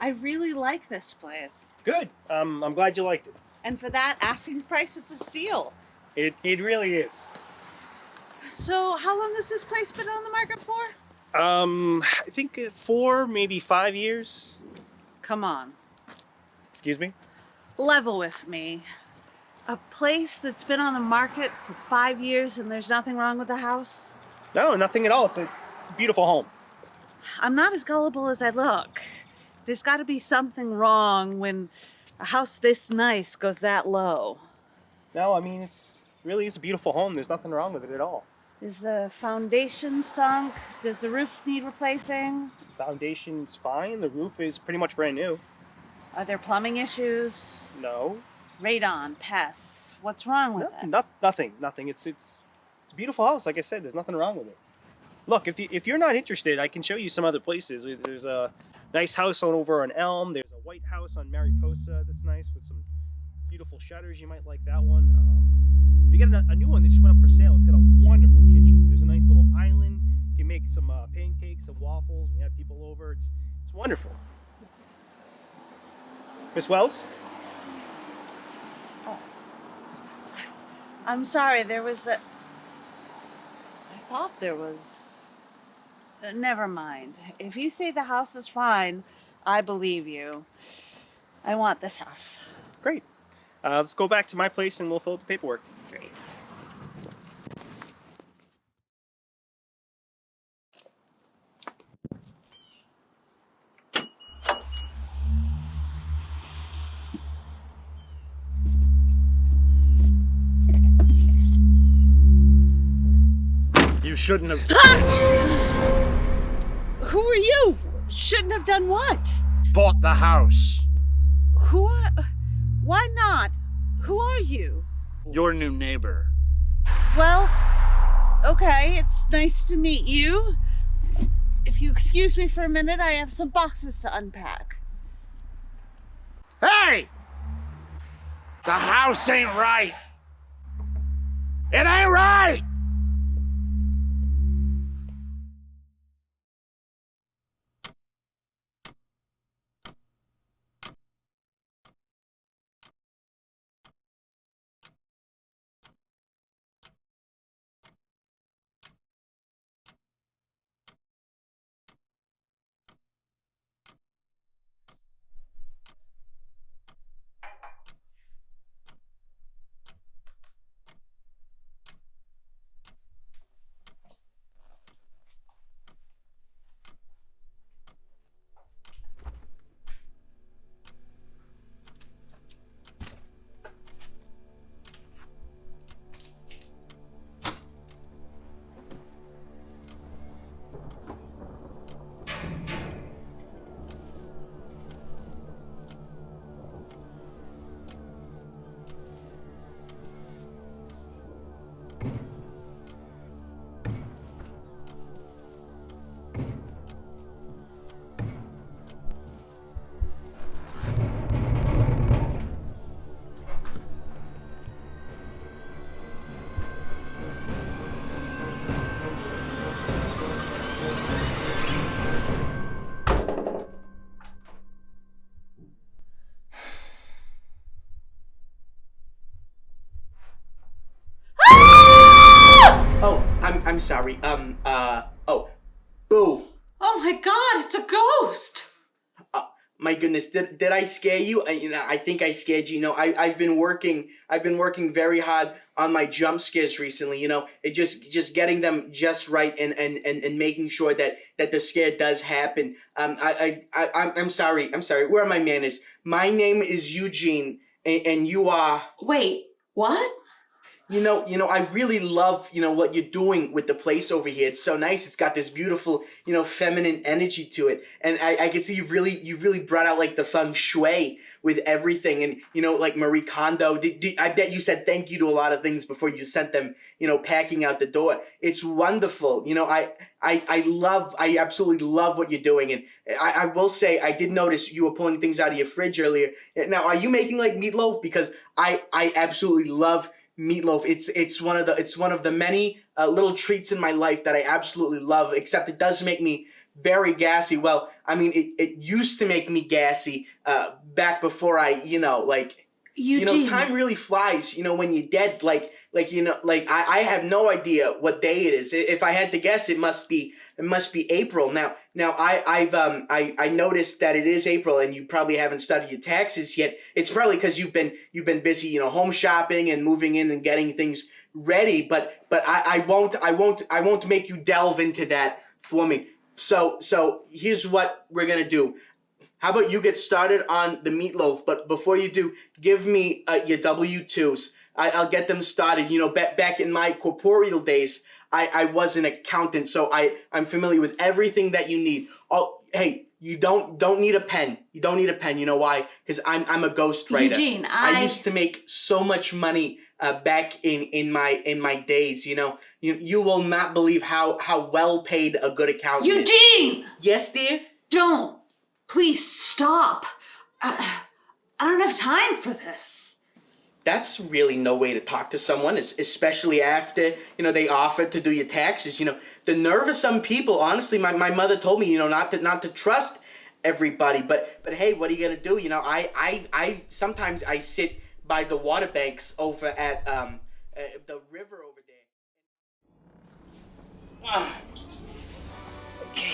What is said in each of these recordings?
I really like this place. Good. I'm glad you liked it. And for that asking price, it's a steal. It really is. So how long has this place been on the market for? I think 4, maybe 5 years. Come on. Excuse me? Level with me. A place that's been on the market for 5 years and there's nothing wrong with the house? No, nothing at all. It's a beautiful home. I'm not as gullible as I look. There's got to be something wrong when a house this nice goes that low. No, I mean, it's really is a beautiful home. There's nothing wrong with it at all. Is the foundation sunk? Does the roof need replacing? The foundation's fine. The roof is pretty much brand new. Are there plumbing issues? No. Radon, pests. What's wrong with it? Nothing. It's a beautiful house. Like I said, there's nothing wrong with it. Look, if you're not interested, I can show you some other places. There's a nice house over on Elm. There's a white house on Mariposa that's nice with some beautiful shutters. You might like that one. We got a new one that just went up for sale. It's got a wonderful kitchen. There's a nice little island. You can make some pancakes and waffles when you have people over. It's wonderful. Miss Wells? Oh. I'm sorry, there was a... I thought there was... Never mind. If you say the house is fine, I believe you. I want this house. Great. Let's go back to my place and we'll fill out the paperwork. Great. You shouldn't have... Who are you? Shouldn't have done what? bought the house. Who are... Why not? Who are you? Your new neighbor. Well, okay, it's nice to meet you. If you excuse me for a minute, I have some boxes to unpack. Hey! The house ain't right. It ain't right! I'm sorry. Boo. Oh my God, it's a ghost! My goodness, did I scare you? I think I scared you. I've been working very hard on my jump scares recently. It just getting them just right and making sure that the scare does happen. I'm sorry. Where are my manners? My name is Eugene, and you are. Wait, what? I really love, what you're doing with the place over here. It's so nice. It's got this beautiful, feminine energy to it. And I can see you really brought out like the feng shui with everything. And, like Marie Kondo, I bet you said thank you to a lot of things before you sent them, packing out the door. It's wonderful. I absolutely love what you're doing. And I will say, I did notice you were pulling things out of your fridge earlier. Now, are you making like meatloaf? Because I absolutely love meatloaf. It's one of the many little treats in my life that I absolutely love, except it does make me very gassy. Well, I mean, it used to make me gassy back before I, Eugene. time really flies, when you're dead. I have no idea what day it is. If I had to guess, it must be April. Now I noticed that it is April, and you probably haven't started your taxes yet. It's probably because you've been busy, home shopping and moving in and getting things ready. But I won't make you delve into that for me. So here's what we're gonna do. How about you get started on the meatloaf? But before you do, give me your W-2s. I'll get them started. Back in my corporeal days, I was an accountant, so I'm familiar with everything that you need. Oh, hey, you don't need a pen. You don't need a pen. You know why? Because I'm a ghostwriter. Eugene, I used to make so much money back in my days. You will not believe how well paid a good accountant is. Eugene! Yes, dear? Don't. Please stop. I don't have time for this. That's really no way to talk to someone, especially after, they offered to do your taxes. The nerve of some people, honestly, my mother told me, not to trust everybody. But hey, what are you going to do? I sometimes I sit by the water banks over at the river over there. Okay.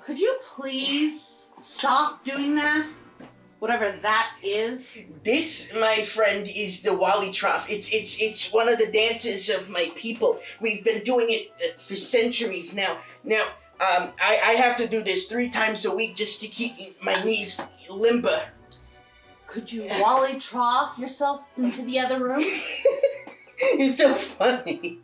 Could you please stop doing that? Whatever that is. This, my friend, is the Wally Trough. It's one of the dances of my people. We've been doing it for centuries now. I have to do this 3 times a week just to keep my knees limber. Could you Wally trough yourself into the other room? It's so funny.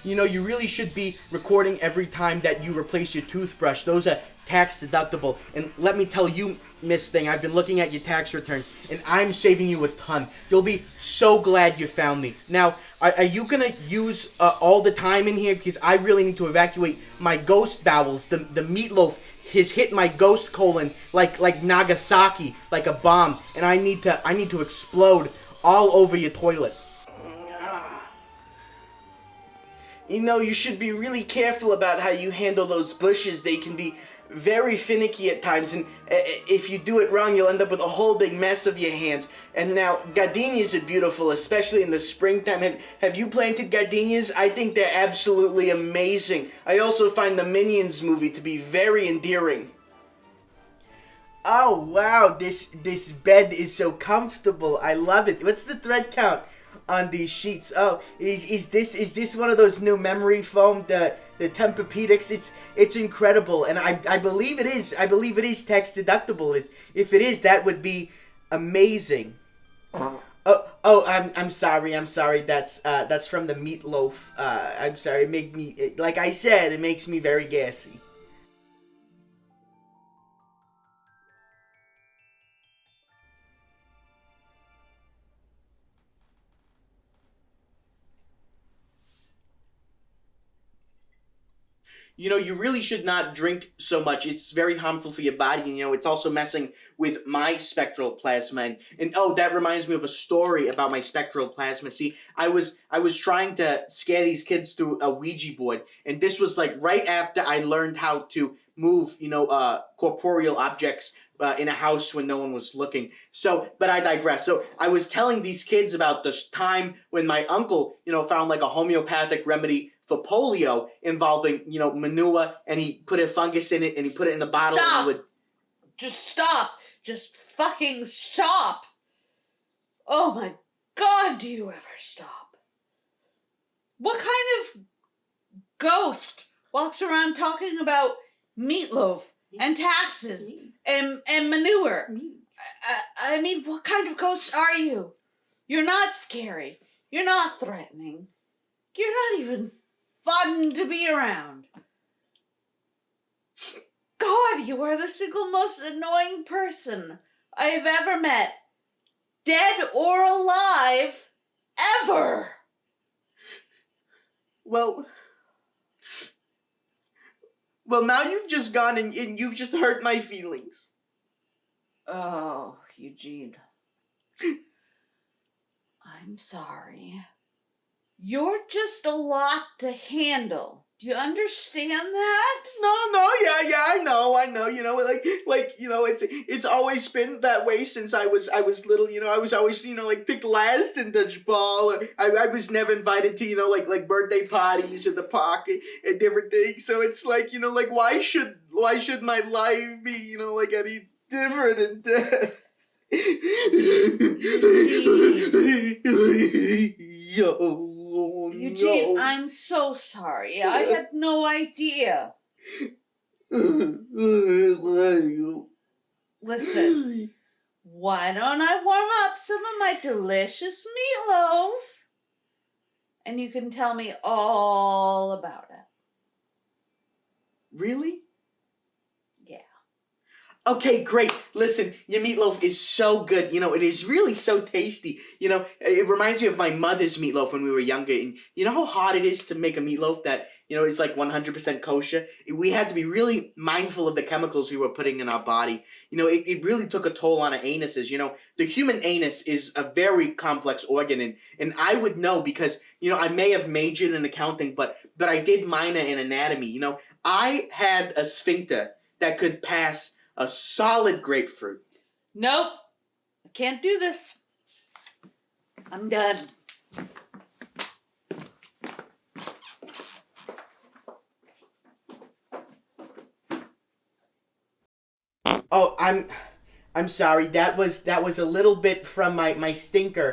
You really should be recording every time that you replace your toothbrush. Those are tax deductible. And let me tell you, Miss Thing, I've been looking at your tax return, and I'm saving you a ton. You'll be so glad you found me. Now, are you gonna use all the time in here? Because I really need to evacuate my ghost bowels. The meatloaf has hit my ghost colon like Nagasaki, like a bomb, and I need to explode all over your toilet. You should be really careful about how you handle those bushes. They can be very finicky at times, and if you do it wrong, you'll end up with a whole big mess of your hands. And now, gardenias are beautiful, especially in the springtime. Have you planted gardenias? I think they're absolutely amazing. I also find the Minions movie to be very endearing. Oh, wow, this bed is so comfortable. I love it. What's the thread count on these sheets? Oh, is this one of those new memory foam, the Tempur-Pedics? It's incredible, and I believe it is. I believe it is tax deductible. If it is, that would be amazing. I'm sorry. That's from the meatloaf. I'm sorry. Like I said, it makes me very gassy. You really should not drink so much. It's very harmful for your body. And, it's also messing with my spectral plasma. And oh, that reminds me of a story about my spectral plasma. See, I was trying to scare these kids through a Ouija board. And this was like right after I learned how to move, corporeal objects in a house when no one was looking. But I digress. So I was telling these kids about this time when my uncle, found like a homeopathic remedy for polio involving, manure, and he put a fungus in it and he put it in the bottle. Stop! And would... Just stop! Just fucking stop! Oh my God, do you ever stop? What kind of ghost walks around talking about meatloaf and taxes and manure? I mean, what kind of ghost are you? You're not scary. You're not threatening. You're not even fun to be around. God, you are the single most annoying person I have ever met. Dead or alive. Ever. Well, now you've just gone and you've just hurt my feelings. Oh, Eugene. I'm sorry. You're just a lot to handle. Do you understand that? No, yeah, I know. You know, it's always been that way since I was little. You know, I was always picked last in dodgeball. I was never invited to like birthday parties at the park and different things. So it's like why should my life be any different than that? Eugene, No. I'm so sorry. I had no idea. Listen, why don't I warm up some of my delicious meatloaf? And you can tell me all about it. Really? Yeah. Okay, great. Listen, your meatloaf is so good. It is really so tasty. It reminds me of my mother's meatloaf when we were younger. And you know how hard it is to make a meatloaf that, is like 100% kosher? We had to be really mindful of the chemicals we were putting in our body. It really took a toll on our anuses. The human anus is a very complex organ. And I would know because, I may have majored in accounting, but I did minor in anatomy. I had a sphincter that could pass a solid grapefruit. Nope. I can't do this. I'm done. Oh, I'm sorry. That was a little bit from my stinker.